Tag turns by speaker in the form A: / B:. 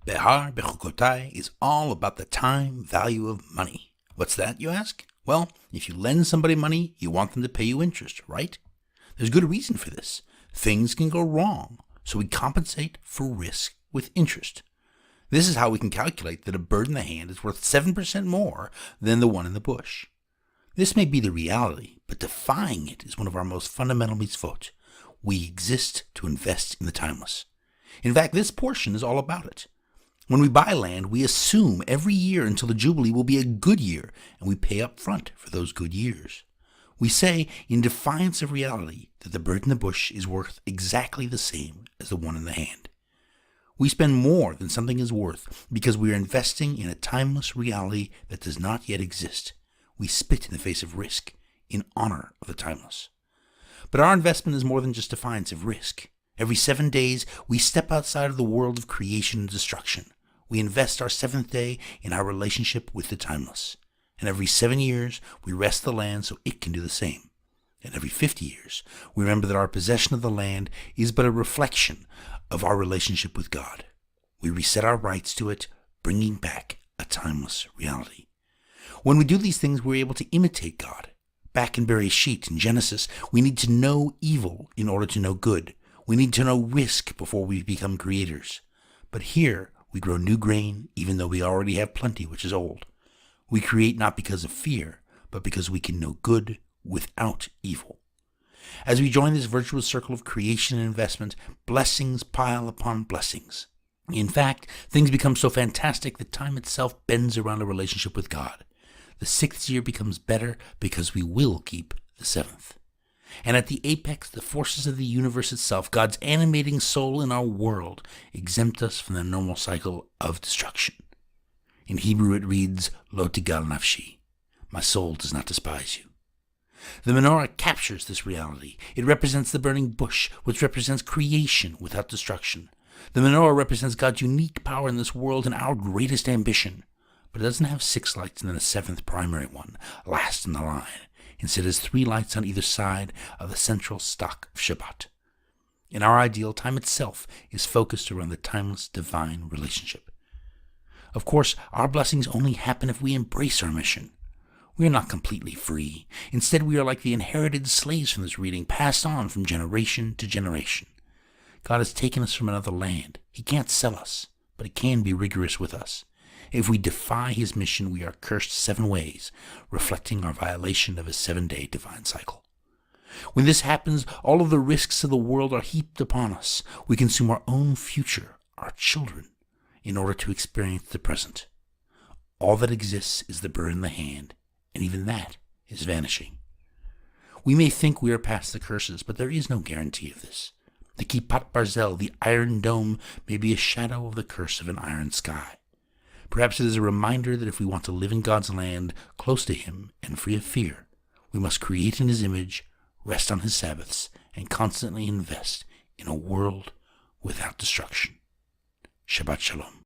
A: Behar Bechukotai is all about the time value of money. What's that, you ask? Well, if you lend somebody money, you want them to pay you interest, right? There's good reason for this. Things can go wrong, so we compensate for risk with interest. This is how we can calculate that a bird in the hand is worth 7% more than the one in the bush. This may be the reality, but defying it is one of our most fundamental mitzvot. We exist to invest in the timeless. In fact, this portion is all about it. When we buy land, we assume every year until the Jubilee will be a good year, and we pay up front for those good years. We say, in defiance of reality, that the bird in the bush is worth exactly the same as the one in the hand. We spend more than something is worth because we are investing in a timeless reality that does not yet exist. We spit in the face of risk in honor of the timeless. But our investment is more than just defiance of risk. Every 7 days, we step outside of the world of creation and destruction. We invest our seventh day in our relationship with the timeless. And every 7 years, we rest the land so it can do the same. And every 50 years, we remember that our possession of the land is but a reflection of our relationship with God. We reset our rights to it, bringing back a timeless reality. When we do these things, we're able to imitate God. Back in Bereshit, in Genesis, we need to know evil in order to know good. We need to know risk before we become creators. But here, we grow new grain, even though we already have plenty which is old. We create not because of fear, but because we can know good without evil. As we join this virtuous circle of creation and investment, blessings pile upon blessings. In fact, things become so fantastic that time itself bends around a relationship with God. The 6th year becomes better because we will keep the 7th. And at the apex, the forces of the universe itself, God's animating soul in our world, exempt us from the normal cycle of destruction. In Hebrew it reads, Lo tigal nafshi, my soul does not despise you. The menorah captures this reality. It represents the burning bush, which represents creation without destruction. The menorah represents God's unique power in this world and our greatest ambition. But it doesn't have 6 lights and then a 7th primary one, last in the line. Instead, it has 3 lights on either side of the central stock of Shabbat. In our ideal, time itself is focused around the timeless divine relationship. Of course, our blessings only happen if we embrace our mission. We are not completely free. Instead, we are like the inherited slaves from this reading, passed on from generation to generation. God has taken us from another land. He can't sell us, but He can be rigorous with us. If we defy His mission, we are cursed 7 ways, reflecting our violation of His 7-day divine cycle. When this happens, all of the risks of the world are heaped upon us. We consume our own future, our children, in order to experience the present. All that exists is the bird in the hand, and even that is vanishing. We may think we are past the curses, but there is no guarantee of this. The Kippat Barzel, the iron dome, may be a shadow of the curse of an iron sky. Perhaps it is a reminder that if we want to live in God's land, close to Him and free of fear, we must create in His image, rest on His Sabbaths, and constantly invest in a world without destruction. Shabbat Shalom.